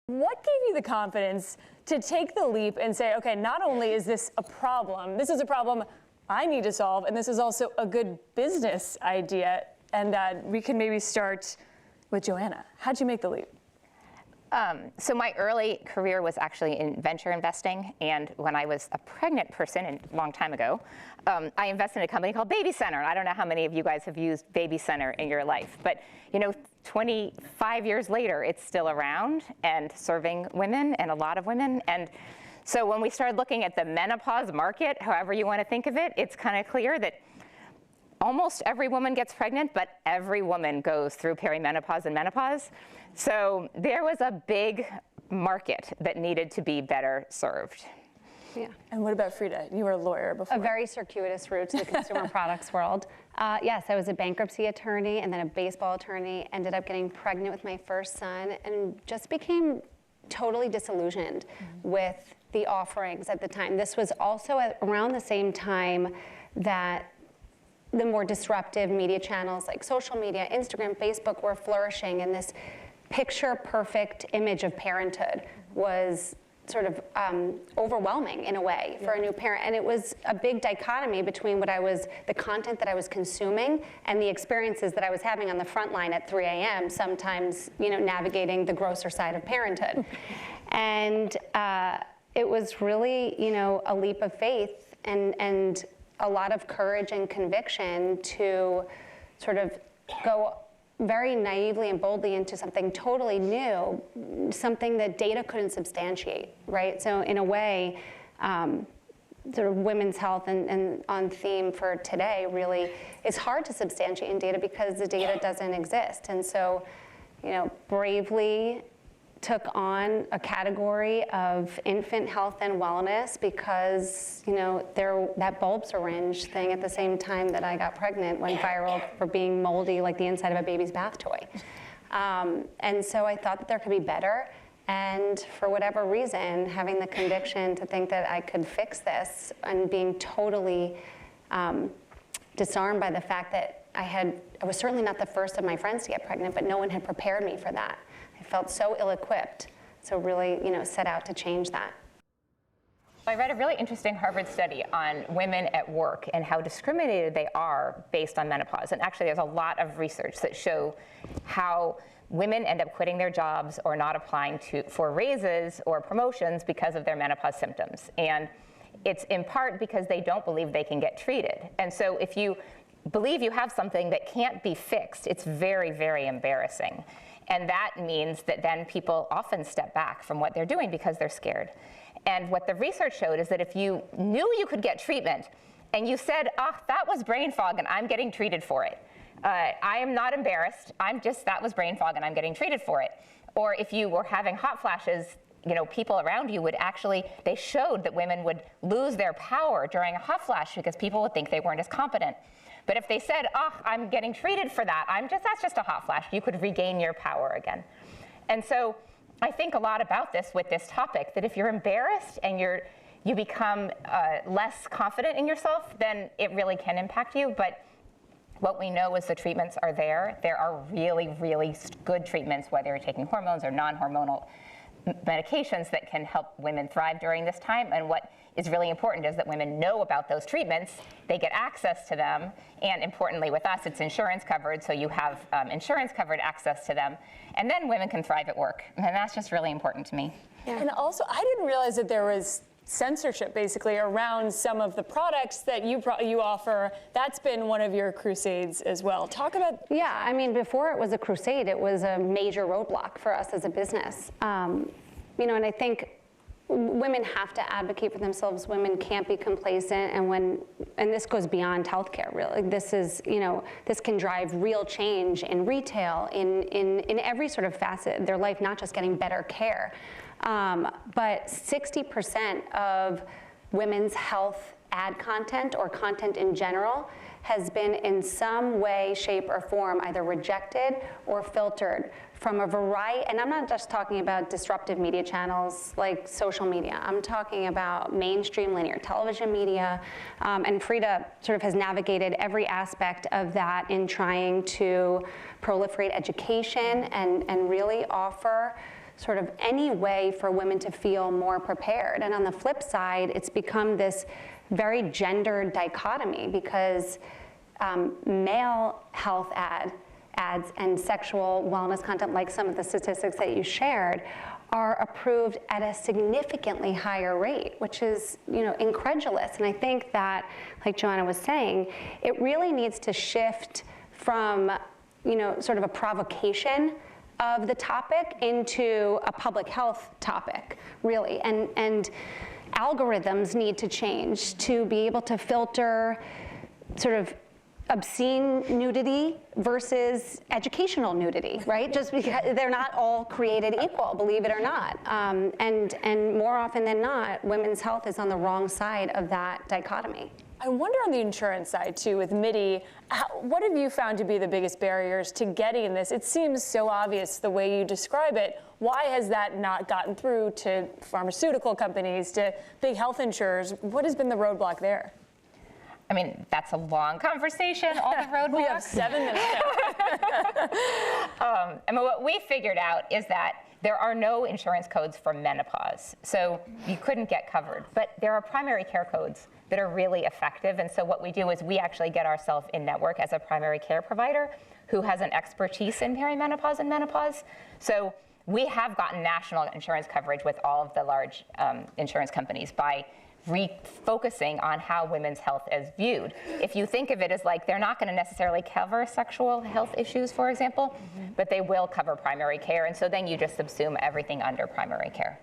What gave you the confidence to take the leap and say, okay, not only is this a problem I need to solve, and this is also a good business idea, and that we can maybe start with Joanna. How'd you make the leap? So my early career was actually in venture investing, and when I was a pregnant person, a long time ago, I invested in a company called Baby Center. And I don't know how many of you guys have used Baby Center in your life, but 25 years later, it's still around and serving women, and a lot of women. And so when we started looking at the menopause market, however you want to think of it, it's kind of clear that almost every woman gets pregnant, but every woman goes through perimenopause and menopause. So there was a big market that needed to be better served. Yeah. And what about Frida? You were a lawyer before. A very circuitous route to the consumer products world. Yes, I was a bankruptcy attorney and then a baseball attorney, ended up getting pregnant with my first son, and just became totally disillusioned with the offerings at the time. This was also around the same time that the more disruptive media channels like social media, Instagram, Facebook were flourishing, and this picture-perfect image of parenthood was sort of overwhelming in a way for a new parent. And it was a big dichotomy between the content that I was consuming and the experiences that I was having on the front line at 3 a.m., sometimes navigating the grosser side of parenthood. And it was really a leap of faith and a lot of courage and conviction to sort of go very naively and boldly into something totally new, something that data couldn't substantiate, right? So in a way, sort of women's health and on theme for today really is hard to substantiate in data because the data doesn't exist. And so, bravely took on a category of infant health and wellness because, that bulb syringe thing at the same time that I got pregnant went viral for being moldy like the inside of a baby's bath toy. And so I thought that there could be better. And for whatever reason, having the conviction to think that I could fix this and being totally disarmed by the fact that I was certainly not the first of my friends to get pregnant, but no one had prepared me for that. I felt so ill-equipped, so really, set out to change that. I read a really interesting Harvard study on women at work and how discriminated they are based on menopause. And actually, there's a lot of research that show how women end up quitting their jobs or not applying for raises or promotions because of their menopause symptoms. And it's in part because they don't believe they can get treated. And so if you believe you have something that can't be fixed, it's very, very embarrassing. And that means that then people often step back from what they're doing because they're scared. And what the research showed is that if you knew you could get treatment and you said, that was brain fog and I'm getting treated for it. I am not embarrassed, that was brain fog and I'm getting treated for it. Or if you were having hot flashes, people around you they showed that women would lose their power during a hot flash because people would think they weren't as competent. But if they said, I'm getting treated for that, that's just a hot flash, you could regain your power again. And so I think a lot about this with this topic, that if you're embarrassed and you become less confident in yourself, then it really can impact you. But what we know is the treatments are there. There are really, really good treatments, whether you're taking hormones or non-hormonal medications that can help women thrive during this time. And what is really important is that women know about those treatments, they get access to them, and importantly with us, it's insurance covered, so you have insurance covered access to them, and then women can thrive at work. And that's just really important to me. Yeah. And also, I didn't realize that there was censorship basically around some of the products that you offer. That's been one of your crusades as well. Talk about. Yeah, I mean, before it was a crusade, it was a major roadblock for us as a business. And I think women have to advocate for themselves. Women can't be complacent, and this goes beyond healthcare. Really, this is this can drive real change in retail, in every sort of facet of their life, not just getting better care. But 60% of women's health ad content or content in general has been in some way, shape, or form either rejected or filtered from a variety, and I'm not just talking about disruptive media channels like social media. I'm talking about mainstream linear television media, and Frida sort of has navigated every aspect of that in trying to proliferate education and really offer sort of any way for women to feel more prepared. And on the flip side, it's become this very gendered dichotomy because male health ads and sexual wellness content, like some of the statistics that you shared, are approved at a significantly higher rate, which is, incredulous. And I think that, like Joanna was saying, it really needs to shift from, sort of a provocation of the topic into a public health topic, really. And algorithms need to change to be able to filter sort of obscene nudity versus educational nudity, right? Just because they're not all created equal, believe it or not. And more often than not, women's health is on the wrong side of that dichotomy. I wonder on the insurance side too, with Midi, what have you found to be the biggest barriers to getting this? It seems so obvious the way you describe it. Why has that not gotten through to pharmaceutical companies, to big health insurers? What has been the roadblock there? I mean, that's a long conversation, all the roadblocks. We have 7 minutes now. I mean, what we figured out is that there are no insurance codes for menopause, so you couldn't get covered. But there are primary care codes that are really effective, and so what we do is we actually get ourselves in network as a primary care provider who has an expertise in perimenopause and menopause. So we have gotten national insurance coverage with all of the large insurance companies by refocusing on how women's health is viewed. If you think of it as like they're not going to necessarily cover sexual health issues, for example, but they will cover primary care, and so then you just subsume everything under primary care.